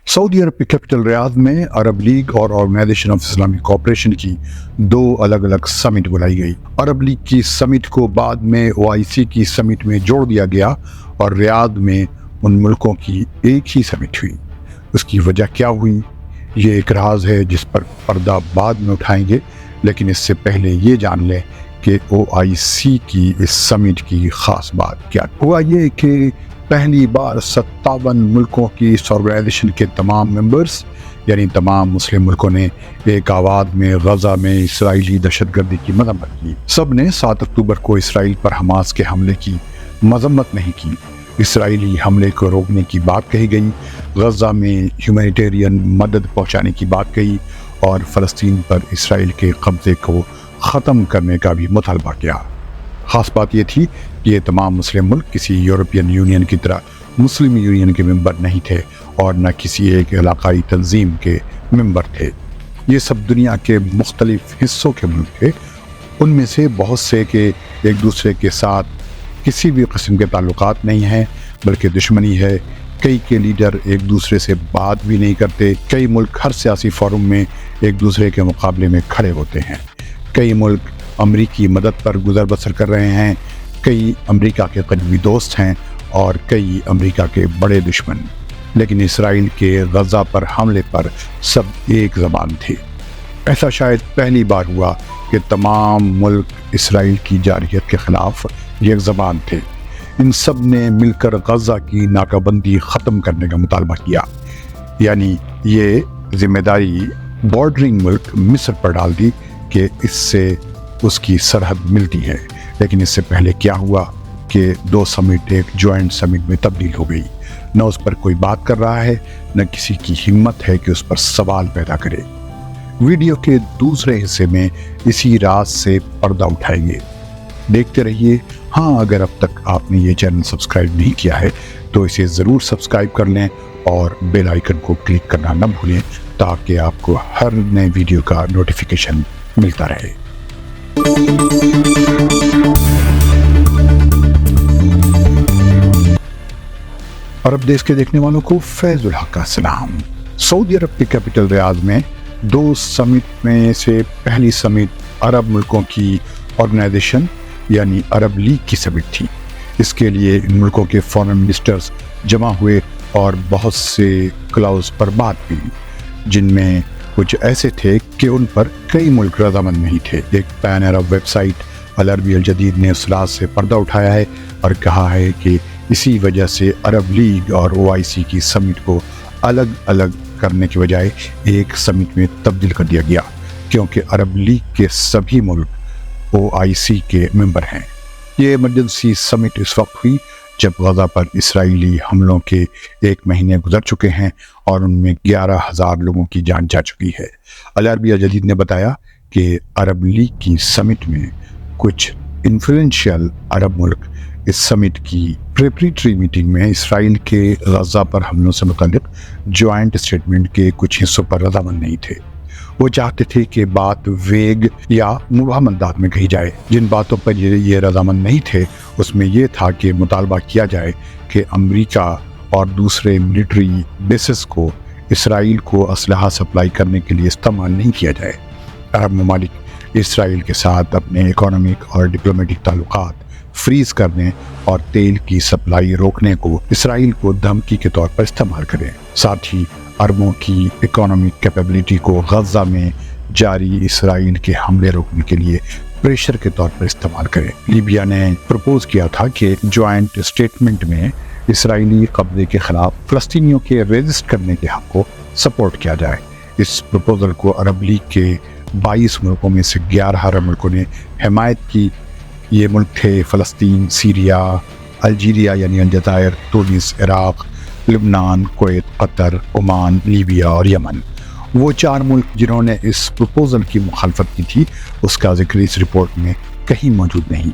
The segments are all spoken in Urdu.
سعودی عرب کی کیپٹل ریاض میں عرب لیگ اور آرگنائزیشن آف اسلامی کوآپریشن کی دو الگ الگ سمٹ بلائی گئی۔ عرب لیگ کی سمٹ کو بعد میں OIC کی سمٹ میں جوڑ دیا گیا اور ریاض میں ان ملکوں کی ایک ہی سمٹ ہوئی۔ اس کی وجہ کیا ہوئی؟ یہ ایک راز ہے جس پر پردہ بعد میں اٹھائیں گے، لیکن اس سے پہلے یہ جان لیں کہ OIC کی اس سمٹ کی خاص بات کیا ہوا۔ یہ کہ پہلی بار 57 ملکوں کی اس آرگنائزیشن کے تمام ممبرز یعنی تمام مسلم ملکوں نے ایک آواز میں غزہ میں اسرائیلی دہشت گردی کی مذمت کی۔ سب نے 7 اکتوبر کو اسرائیل پر حماس کے حملے کی مذمت نہیں کی۔ اسرائیلی حملے کو روکنے کی بات کہی گئی، غزہ میں ہیومینیٹیرین مدد پہنچانے کی بات کہی اور فلسطین پر اسرائیل کے قبضے کو ختم کرنے کا بھی مطالبہ کیا۔ خاص بات یہ تھی کہ یہ تمام مسلم ملک کسی یورپین یونین کی طرح مسلم یونین کے ممبر نہیں تھے اور نہ کسی ایک علاقائی تنظیم کے ممبر تھے۔ یہ سب دنیا کے مختلف حصوں کے ملک تھے، ان میں سے بہت سے کے ایک دوسرے کے ساتھ کسی بھی قسم کے تعلقات نہیں ہیں بلکہ دشمنی ہے۔ کئی کے لیڈر ایک دوسرے سے بات بھی نہیں کرتے۔ کئی ملک ہر سیاسی فورم میں ایک دوسرے کے مقابلے میں کھڑے ہوتے ہیں۔ کئی ملک امریکی مدد پر گزر بسر کر رہے ہیں، کئی امریکہ کے قریبی دوست ہیں اور کئی امریکہ کے بڑے دشمن۔ لیکن اسرائیل کے غزہ پر حملے پر سب ایک زبان تھے۔ ایسا شاید پہلی بار ہوا کہ تمام ملک اسرائیل کی جارحیت کے خلاف ایک زبان تھے۔ ان سب نے مل کر غزہ کی ناکہ بندی ختم کرنے کا مطالبہ کیا، یعنی یہ ذمہ داری بارڈرنگ ملک مصر پر ڈال دی کہ اس سے اس کی سرحد ملتی ہے۔ لیکن اس سے پہلے کیا ہوا کہ دو سمٹ ایک جوائنٹ سمٹ میں تبدیل ہو گئی۔ نہ اس پر کوئی بات کر رہا ہے، نہ کسی کی ہمت ہے کہ اس پر سوال پیدا کرے۔ ویڈیو کے دوسرے حصے میں اسی راز سے پردہ اٹھائیں گے، دیکھتے رہیے۔ ہاں، اگر اب تک آپ نے یہ چینل سبسکرائب نہیں کیا ہے تو اسے ضرور سبسکرائب کر لیں اور بیل آئیکن کو کلک کرنا نہ بھولیں تاکہ آپ کو ہر نئے ویڈیو کا نوٹیفیکیشن ملتا رہے۔ عرب دیش کے دیکھنے والوں کو فیض الحق کا سلام۔ سعودی عرب کی کیپٹل ریاض میں دو سمٹ میں سے پہلی سمٹ عرب ملکوں کی آرگنائزیشن یعنی عرب لیگ کی سمٹ تھی۔ اس کے لیے ان ملکوں کے فارن منسٹرز جمع ہوئے اور بہت سے کلاؤز پر بات ہوئی، جن میں کچھ ایسے تھے کہ ان پر کئی ملک رضامند نہیں تھے۔ ایک پین عرب ویب سائٹ العربی الجدید نے اس راز سے پردہ اٹھایا ہے اور کہا ہے کہ اسی وجہ سے عرب لیگ اور OIC کی سمٹ کو الگ الگ کرنے کے بجائے ایک سمٹ میں تبدیل کر دیا گیا، کیونکہ عرب لیگ کے سبھی ملک OIC کے ممبر ہیں۔ یہ ایمرجنسی سمٹ اس وقت ہوئی جب غزہ پر اسرائیلی حملوں کے 1 مہینے گزر چکے ہیں اور ان میں 11,000 لوگوں کی جان جا چکی ہے۔ العربی الجدید نے بتایا کہ عرب لیگ کی سمٹ میں کچھ انفلوئنشل عرب ملک اس سمٹ کی پریپریٹری میٹنگ میں اسرائیل کے غزہ پر حملوں سے متعلق جوائنٹ اسٹیٹمنٹ کے کچھ حصوں پر رضامند نہیں تھے۔ وہ چاہتے تھے کہ بات ویگ یا مبہم انداز میں کہی جائے۔ جن باتوں پر یہ رضامند نہیں تھے اس میں یہ تھا کہ مطالبہ کیا جائے کہ امریکہ اور دوسرے ملٹری بیسز کو اسرائیل کو اسلحہ سپلائی کرنے کے لیے استعمال نہیں کیا جائے۔ عرب ممالک اسرائیل کے ساتھ اپنے اکنامک اور ڈپلومیٹک تعلقات فریز کرنے اور تیل کی سپلائی روکنے کو اسرائیل کو دھمکی کے طور پر استعمال کریں۔ ساتھ ہی عربوں کی اکنامک کیپیبلٹی کو غزہ میں جاری اسرائیل کے حملے روکنے کے لیے پریشر کے طور پر استعمال کریں۔ لیبیا نے پروپوز کیا تھا کہ جوائنٹ اسٹیٹمنٹ میں اسرائیلی قبضے کے خلاف فلسطینیوں کے ریزسٹ کرنے کے حق کو سپورٹ کیا جائے۔ اس پروپوزل کو عرب لیگ کے 22 ملکوں میں سے 11 عرب ملکوں نے حمایت کی۔ یہ ملک تھے فلسطین، سیریا، الجیریا یعنی الجزائر، تونس، عراق، لبنان، کویت، قطر، عمان، لیبیا اور یمن۔ وہ 4 ملک جنہوں نے اس پروپوزل کی مخالفت کی تھی اس کا ذکر اس رپورٹ میں کہیں موجود نہیں،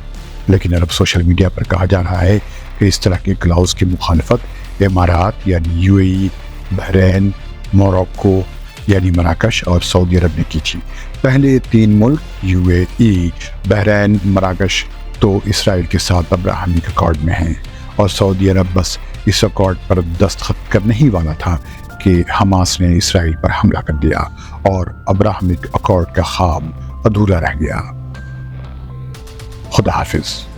لیکن عرب سوشل میڈیا پر کہا جا رہا ہے کہ اس طرح کے کلاؤز کی مخالفت امارات یعنی UAE، بحرین، موروکو یعنی مراکش اور سعودی عرب نے کی تھی۔ پہلے 3 ملک UAE، بحرین، مراکش تو اسرائیل کے ساتھ ابراہیمک اکارڈ میں ہیں اور سعودی عرب بس اس اکارڈ پر دستخط کرنے ہی والا تھا کہ حماس نے اسرائیل پر حملہ کر دیا اور ابراہمک اکارڈ کا خواب ادھورا رہ گیا۔ خدا حافظ۔